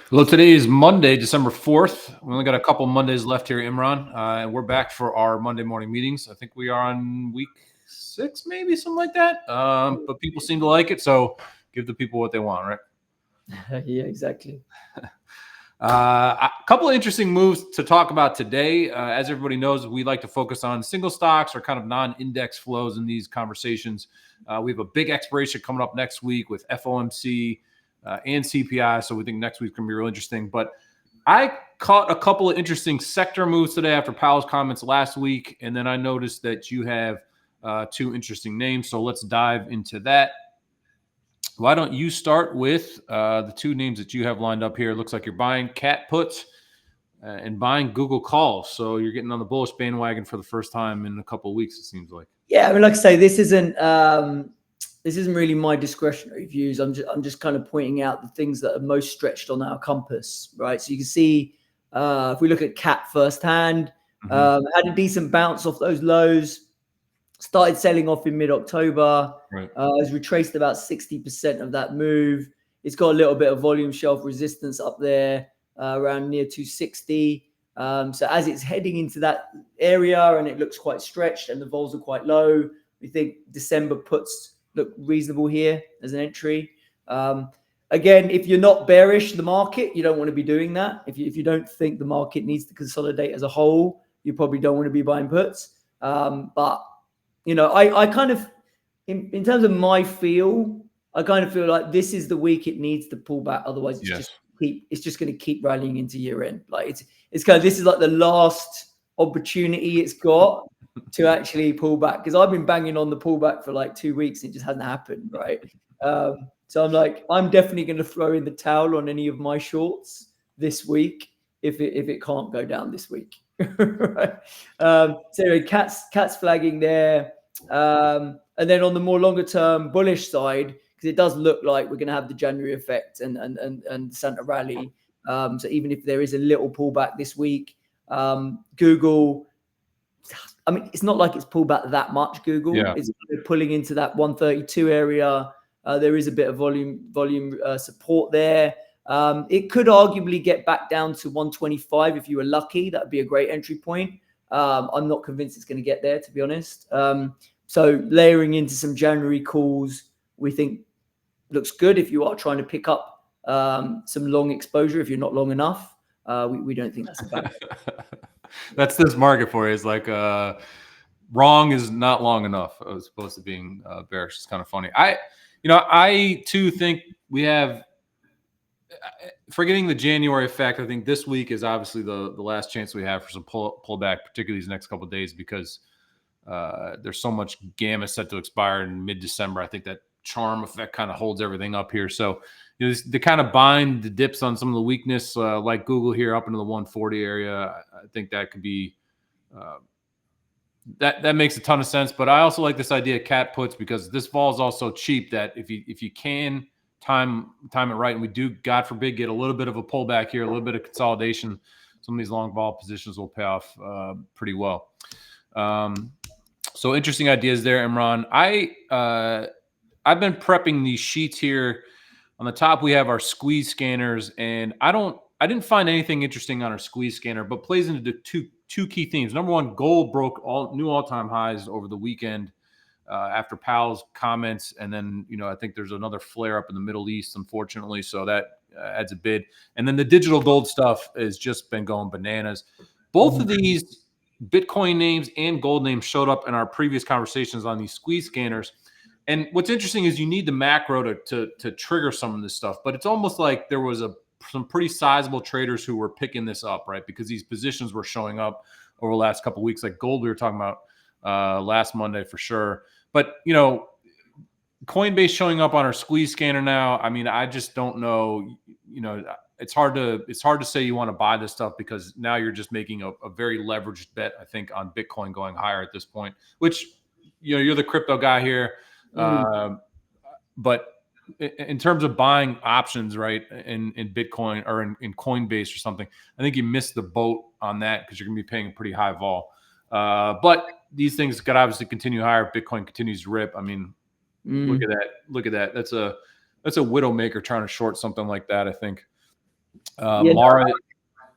Well, today is Monday, December 4th. We only got a couple Mondays left here, Imran, and we're back for our Monday morning meetings. I think we are on week 6, maybe something like that. But people seem to like it, so give the people what they want, right? Yeah, exactly. A couple of interesting moves to talk about today. As everybody knows, we like to focus on single stocks or kind of non-index flows in these conversations. We have a big expiration coming up next week with FOMC and CPI, so we think next week's going to be real interesting. But I caught a couple of interesting sector moves today after Powell's comments last week, and then I noticed that you have two interesting names, so let's dive into that. Why don't you start with the two names that you have lined up here? It looks like you're buying cat puts and buying Google calls. So you're getting on the bullish bandwagon for the first time in a couple of weeks, it seems like. Yeah, I mean, like I say, this isn't really my discretionary views. I'm just kind of pointing out the things that are most stretched on our compass, right? So you can see if we look at cat firsthand, had a decent bounce off those lows. Started selling off in mid-October. Right. Has retraced about 60% of that move. It's got a little bit of volume shelf resistance up there around near 260. So as it's heading into that area and it looks quite stretched and the vols are quite low, we think December puts look reasonable here as an entry. Again, if you're not bearish the market, you don't want to be doing that. If you don't think the market needs to consolidate as a whole, you probably don't want to be buying puts. But you know, I kind of, in terms of my feel, I kind of feel like this is the week it needs to pull back. Otherwise, it's just going to keep rallying into year end. Like it's kind of, this is like the last opportunity it's got to actually pull back, because I've been banging on the pullback for like 2 weeks and it just hasn't happened, right? So I'm like, I'm definitely going to throw in the towel on any of my shorts this week if it can't go down this week. Right. So anyway, cats flagging there. And then on the more longer term bullish side, because it does look like we're going to have the January effect and Santa rally. So even if there is a little pullback this week, Google, I mean, it's not like it's pulled back that much. Google, it's pulling into that 132 area. There is a bit of volume support there. It could arguably get back down to 125 if you were lucky. That would be a great entry point. I'm not convinced it's going to get there, to be honest. So layering into some January calls, we think looks good if you are trying to pick up some long exposure. If you're not long enough, we don't think that's a bad thing. That's this market for you. It's like wrong is not long enough as opposed to being bearish. It's kind of funny. I too think we have, forgetting the January effect, I think this week is obviously the last chance we have for some pullback, particularly these next couple of days, because there's so much gamma set to expire in mid-December. I think that charm effect kind of holds everything up here. So they kind of bind the dips on some of the weakness, like Google here up into the 140 area. I think that could be that makes a ton of sense. But I also like this idea of cat puts, because this vol is also cheap, that if you can time it right, and we do, God forbid, get a little bit of a pullback here, a little bit of consolidation, some of these long vol positions will pay off pretty well. So interesting ideas there, Imran. I've been prepping these sheets here. On the top, we have our squeeze scanners, and I didn't find anything interesting on our squeeze scanner, but plays into two key themes. Number one, gold broke new all-time highs over the weekend after Powell's comments, and then I think there's another flare up in the Middle East, unfortunately, so that adds a bid. And then the digital gold stuff has just been going bananas. Both of these Bitcoin names and gold names showed up in our previous conversations on these squeeze scanners. And what's interesting is you need the macro to trigger some of this stuff, but it's almost like there was some pretty sizable traders who were picking this up, right? Because these positions were showing up over the last couple of weeks, like gold we were talking about last Monday for sure. But Coinbase showing up on our squeeze scanner now. I mean, I just don't know. It's hard to say you want to buy this stuff, because now you're just making a very leveraged bet, I think, on Bitcoin going higher at this point. Which you're the crypto guy here. But in terms of buying options, right, in Bitcoin or in Coinbase or something, I think you missed the boat on that, because you're going to be paying a pretty high vol. But these things could obviously continue higher. Bitcoin continues to rip. I mean, look at that. That's a widowmaker trying to short something like that, I think. Yeah, Mara,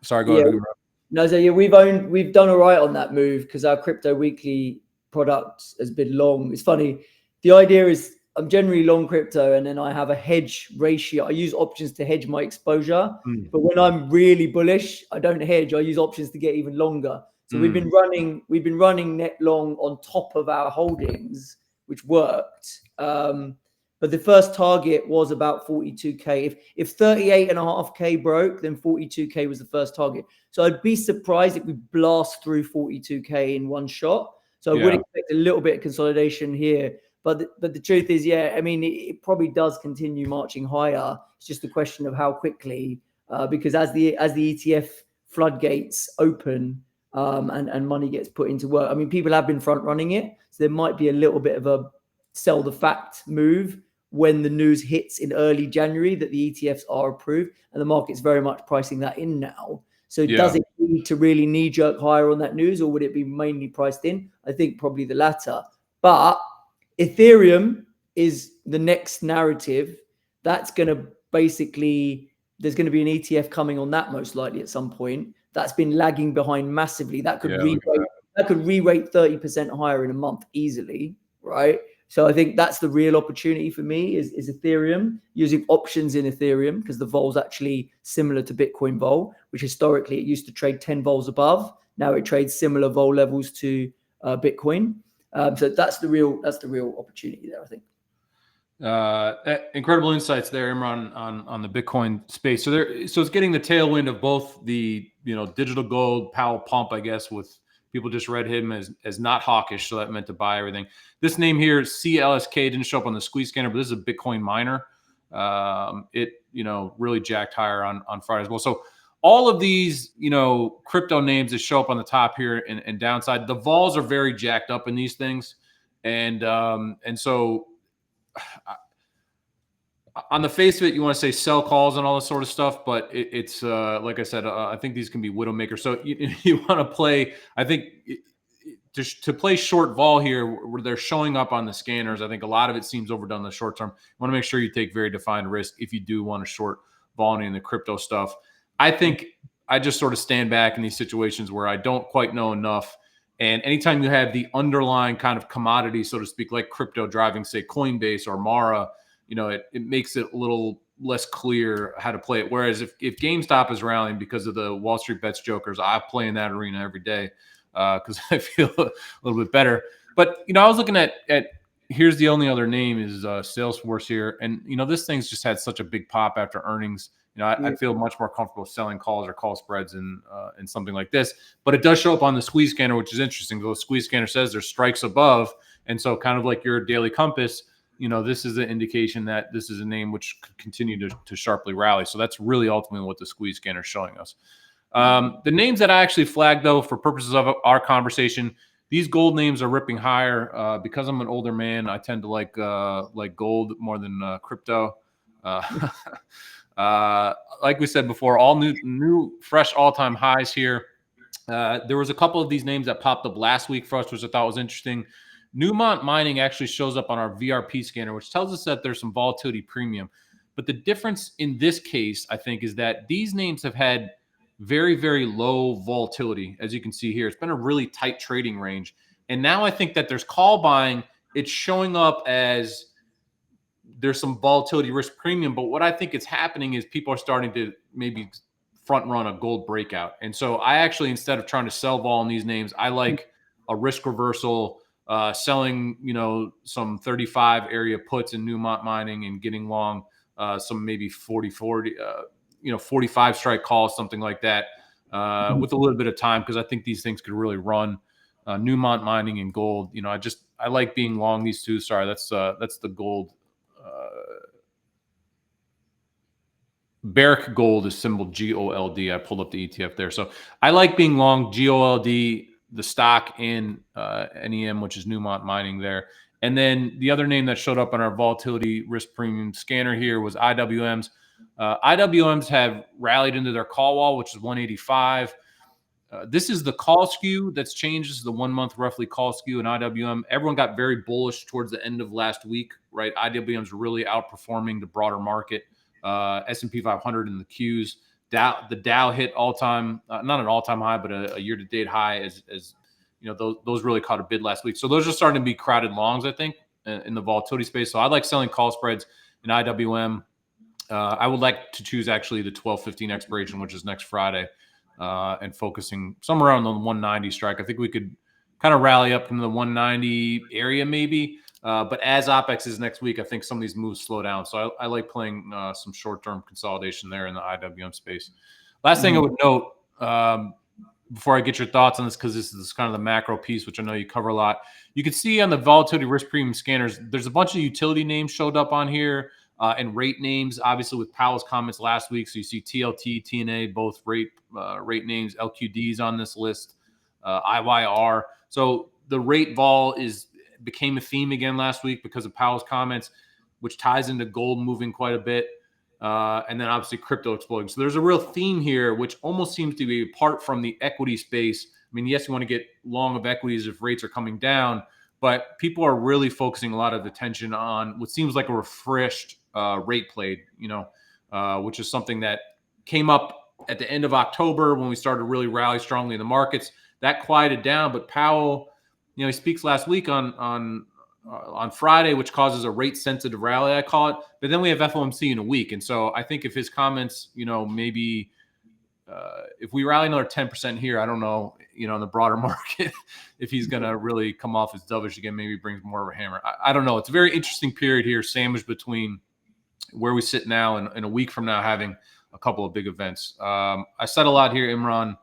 sorry, go yeah. ahead. No, so yeah, we've done all right on that move because our crypto weekly product has been long. It's funny. The idea is I'm generally long crypto, and then I have a hedge ratio. I use options to hedge my exposure, Mm, but when I'm really bullish, I don't hedge. I use options to get even longer. So we've been running net long on top of our holdings, which worked. But the first target was about 42k. If 38.5k broke, then 42k was the first target. So I'd be surprised if we blast through 42k in one shot. So I would yeah, expect a little bit of consolidation here. But the truth is, yeah, I mean, it probably does continue marching higher. It's just a question of how quickly, because as the ETF floodgates open, and money gets put into work. I mean, people have been front running it, so there might be a little bit of a sell the fact move when the news hits in early January that the ETFs are approved, and the market's very much pricing that in now. So does it need to really knee jerk higher on that news, or would it be mainly priced in? I think probably the latter. But Ethereum is the next narrative. That's going to basically, there's going to be an ETF coming on that most likely at some point. That's been lagging behind massively. That could re-rate 30% higher in a month easily, right? So I think that's the real opportunity for me is Ethereum, using options in Ethereum, because the vol's actually similar to Bitcoin vol, which historically it used to trade 10 vols above. Now it trades similar vol levels to Bitcoin. So that's the real opportunity there, I think. Incredible insights there, Imran, on the Bitcoin space. So it's getting the tailwind of both the digital gold Powell pump, I guess, with people just read him as not hawkish, so that meant to buy everything. This name here, CLSK, didn't show up on the squeeze scanner, but this is a Bitcoin miner. It really jacked higher on Friday as well. So all of these crypto names that show up on the top here and downside, the vols are very jacked up in these things, and so. On the face of it, you want to say sell calls and all this sort of stuff, but it's like I said, I think these can be widow makers. So you want to play, I think, to play short vol here, where they're showing up on the scanners. I think a lot of it seems overdone in the short term. You want to make sure you take very defined risk if you do want to short vol in the crypto stuff. I think I just sort of stand back in these situations where I don't quite know enough. And anytime you have the underlying kind of commodity, so to speak, like crypto driving, say, Coinbase or Mara, it makes it a little less clear how to play it. Whereas if GameStop is rallying because of the Wall Street bets jokers, I play in that arena every day because I feel a little bit better. But, I was looking at here's the only other name is Salesforce here. And, this thing's just had such a big pop after earnings. I feel much more comfortable selling calls or call spreads in something like this. But it does show up on the squeeze scanner, which is interesting. The squeeze scanner says there's strikes above. And so kind of like your daily compass, this is an indication that this is a name which could continue to sharply rally. So that's really ultimately what the squeeze scanner is showing us. The names that I actually flagged, though, for purposes of our conversation, these gold names are ripping higher. Because I'm an older man, I tend to like gold more than crypto. Like we said before, all new fresh all-time highs here. There was a couple of these names that popped up last week for us, which I thought was interesting. Newmont Mining actually shows up on our VRP scanner, which tells us that there's some volatility premium. But the difference in this case, I think, is that these names have had very, very low volatility. As you can see here, it's been a really tight trading range. And now I think that there's call buying. It's showing up as there's some volatility risk premium. But what I think is happening is people are starting to maybe front run a gold breakout. And so I actually, instead of trying to sell vol in these names, I like a risk reversal, selling, some 35 area puts in Newmont Mining and getting long some maybe 40, 45 strike calls, something like that, with a little bit of time, because I think these things could really run. Newmont Mining and gold, I like being long these two. Sorry, that's the gold. Barrick Gold is symbol GOLD. I pulled up the ETF there. So I like being long GOLD, the stock in NEM, which is Newmont Mining there. And then the other name that showed up on our volatility risk premium scanner here was IWMs. IWMs have rallied into their call wall, which is 185. This is the call skew that's changed. This is the 1 month roughly call skew in IWM. Everyone got very bullish towards the end of last week, right? IWM's really outperforming the broader market. S&P 500 and the Qs The Dow hit all-time, not an all-time high, but a year-to-date high as those really caught a bid last week. So those are starting to be crowded longs, I think, in the volatility space. So I like selling call spreads in IWM. I would like to choose actually the 12/15 expiration, which is next Friday, and focusing somewhere around the 190 strike. I think we could kind of rally up into the 190 area maybe. But as OPEX is next week, I think some of these moves slow down. So I like playing some short-term consolidation there in the IWM space. Last thing I would note, before I get your thoughts on this, because this is kind of the macro piece, which I know you cover a lot. You can see on the volatility risk premium scanners, there's a bunch of utility names showed up on here, and rate names, obviously with Powell's comments last week. So you see TLT, TNA, both rate names, LQDs on this list, IYR. So the rate vol became a theme again last week because of Powell's comments, which ties into gold moving quite a bit. And then obviously crypto exploding. So there's a real theme here, which almost seems to be apart from the equity space. I mean, yes, you want to get long of equities if rates are coming down, but people are really focusing a lot of attention on what seems like a refreshed rate play, which is something that came up at the end of October when we started to really rally strongly in the markets. That quieted down, but Powell, he speaks last week on Friday, which causes a rate-sensitive rally, I call it. But then we have FOMC in a week. And so I think if his comments, maybe if we rally another 10% here, I don't know, in the broader market, if he's going to really come off as dovish again, maybe brings more of a hammer. I don't know. It's a very interesting period here, sandwiched between where we sit now and a week from now having a couple of big events. I said a lot here, Imran.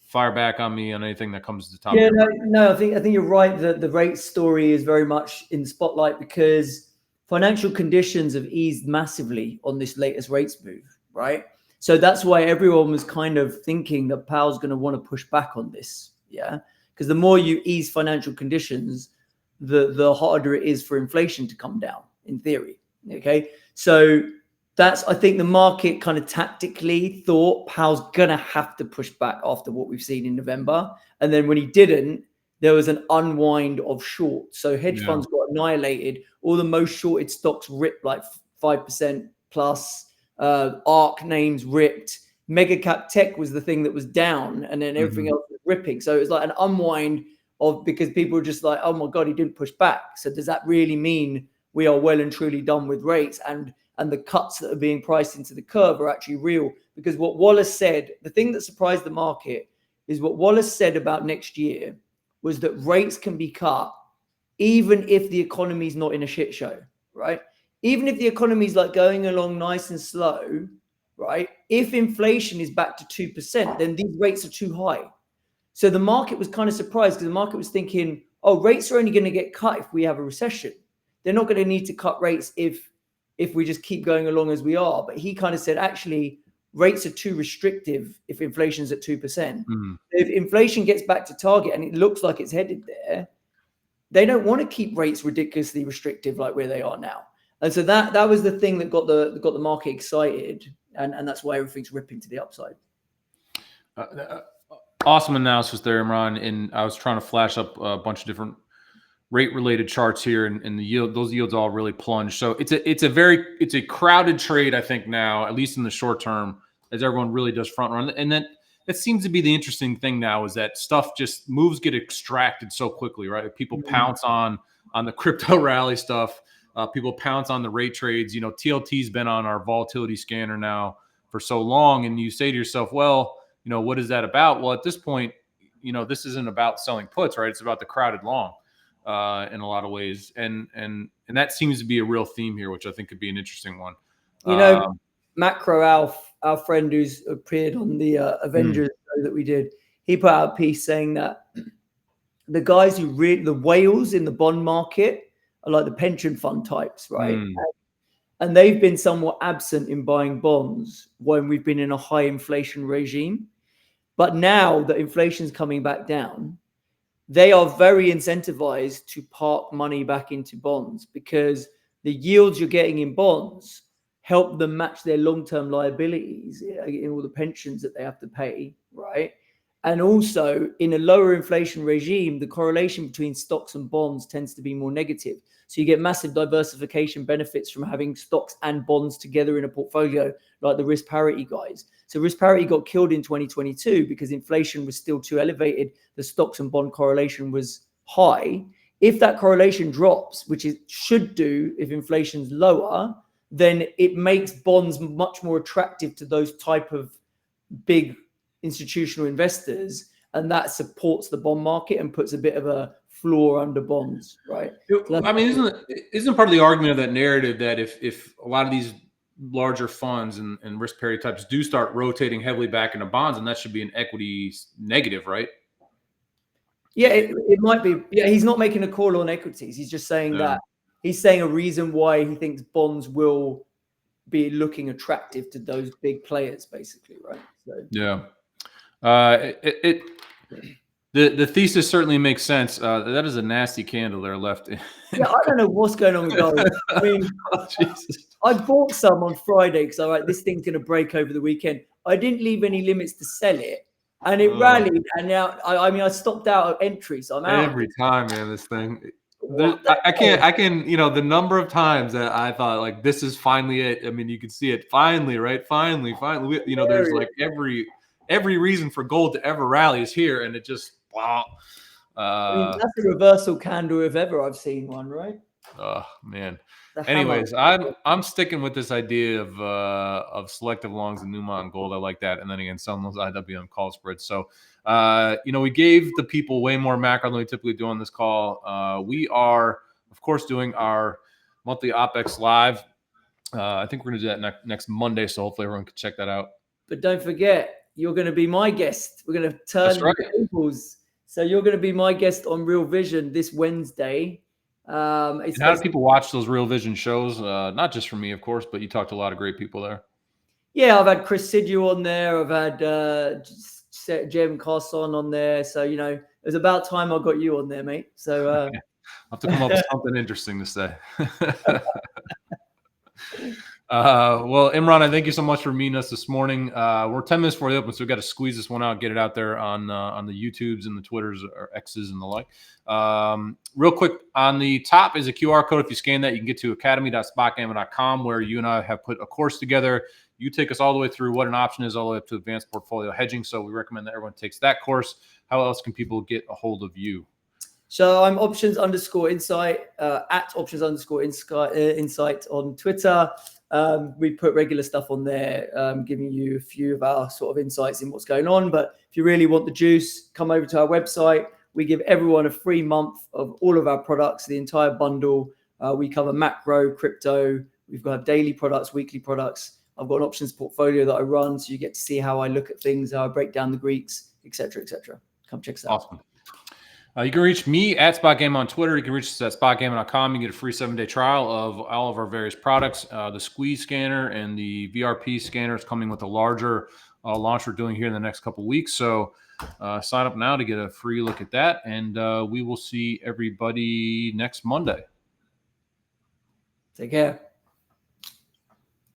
Fire back on me on anything that comes to the top. Yeah, no, I think you're right. The rate story is very much in the spotlight because financial conditions have eased massively on this latest rates move, right? So that's why everyone was kind of thinking that Powell's going to want to push back on this, yeah? Because the more you ease financial conditions, the harder it is for inflation to come down, in theory, okay? So I think the market kind of tactically thought Powell's going to have to push back after what we've seen in November. And then when he didn't, there was an unwind of short. So hedge funds got annihilated. All the most shorted stocks ripped like 5% plus. ARC names ripped. Mega cap tech was the thing that was down. And then everything else was ripping. So it was like an unwind because people were just like, oh my God, he didn't push back. So does that really mean we are well and truly done with rates? And the cuts that are being priced into the curve are actually real. Because what Wallace said, the thing that surprised the market is what Wallace said about next year was that rates can be cut even if the economy is not in a shit show, right? Even if the economy is like going along nice and slow, right? If inflation is back to 2%, then these rates are too high. So the market was kind of surprised because the market was thinking, oh, rates are only going to get cut if we have a recession. They're not going to need to cut rates if we just keep going along as we are. But he kind of said, actually, rates are too restrictive if inflation's at 2%. If inflation gets back to target and it looks like it's headed there, they don't want to keep rates ridiculously restrictive like where they are now. And so that was the thing that got the market excited. And that's why everything's ripping to the upside. Awesome analysis there, Imran. And I was trying to flash up a bunch of different rate-related charts here, and the yield; those yields all really plunge. So it's a crowded trade, I think now, at least in the short term, as everyone really does front run. And that seems to be the interesting thing now is that moves get extracted so quickly, right? People pounce on the crypto rally stuff. People pounce on the rate trades. TLT's been on our volatility scanner now for so long, and you say to yourself, well, what is that about? Well, at this point, this isn't about selling puts, right? It's about the crowded long. In a lot of ways, and that seems to be a real theme here, which I think could be an interesting one. Macro Alf, our friend who's appeared on the Avengers show that we did, he put out a piece saying that the guys who the whales in the bond market are like the pension fund types, right? And they've been somewhat absent in buying bonds when we've been in a high inflation regime. But now that inflation's coming back down, they are very incentivized to park money back into bonds because the yields you're getting in bonds help them match their long-term liabilities in all the pensions that they have to pay, right? And also, in a lower inflation regime, the correlation between stocks and bonds tends to be more negative. So you get massive diversification benefits from having stocks and bonds together in a portfolio, like the risk parity guys. So risk parity got killed in 2022 because inflation was still too elevated. The stocks and bond correlation was high. If that correlation drops, which it should do if inflation's lower, then it makes bonds much more attractive to those type of big institutional investors, and that supports the bond market and puts a bit of a floor under bonds, right? So I mean, isn't part of the argument of that narrative that if a lot of these larger funds and risk parity types do start rotating heavily back into bonds, and that should be an equity negative, right? yeah, it might be. Yeah, he's not making a call on equities. He's just saying that he's saying a reason why he thinks bonds will be looking attractive to those big players, basically, right? So yeah. The thesis certainly makes sense. That is a nasty candle there left. Yeah, I don't know what's going on with gold. I mean, I bought some on Friday because I'm like, this thing's going to break over the weekend. I didn't leave any limits to sell it, and it rallied. And now, I mean, I stopped out of entry, so I'm out. Every time, man, this thing. I can, the number of times that I thought like this is finally it. I mean, you can see it finally, right? Finally. There's like every reason for gold to ever rally is here, and it just wow. I mean, that's the reversal candle if ever I've seen one, right? Oh man. Anyways, I'm sticking with this idea of selective longs and Newmont Gold. I like that, and then again, selling those IWM call spreads. So, we gave the people way more macro than we typically do on this call. We are, of course, doing our monthly OPEX live. I think we're going to do that next Monday, so hopefully everyone can check that out. But don't forget, you're going to be my guest. We're going to turn the tables. So you're going to be my guest on Real Vision this Wednesday. How do people watch those Real Vision shows? Not just from me, of course, but you talked to a lot of great people there. Yeah, I've had Chris Sidu on there. I've had Jem Carson on there. So, it was about time I got you on there, mate. So I'll have to come up with something interesting to say. Well, Imran, I thank you so much for meeting us this morning. We're 10 minutes before the open, so we've got to squeeze this one out, get it out there on the YouTubes and the Twitters or X's and the like. Real quick, on the top is a QR code. If you scan that, you can get to academy.spotgamma.com, where you and I have put a course together. You take us all the way through what an option is, all the way up to advanced portfolio hedging. So we recommend that everyone takes that course. How else can people get a hold of you? So I'm options_insight at options_insight on Twitter. We put regular stuff on there, giving you a few of our sort of insights in what's going on. But if you really want the juice, come over to our website. We give everyone a free month of all of our products, the entire bundle. We cover macro, crypto. We've got daily products, weekly products. I've got an options portfolio that I run, so you get to see how I look at things, how I break down the Greeks, etc., etc. Come check us out. Awesome. You can reach me at SpotGamma on Twitter. You can reach us at spotgamma.com. You get a free 7-day trial of all of our various products. The Squeeze scanner and the VRP scanner is coming with a larger launch we're doing here in the next couple of weeks. So sign up now to get a free look at that. And we will see everybody next Monday. Take care.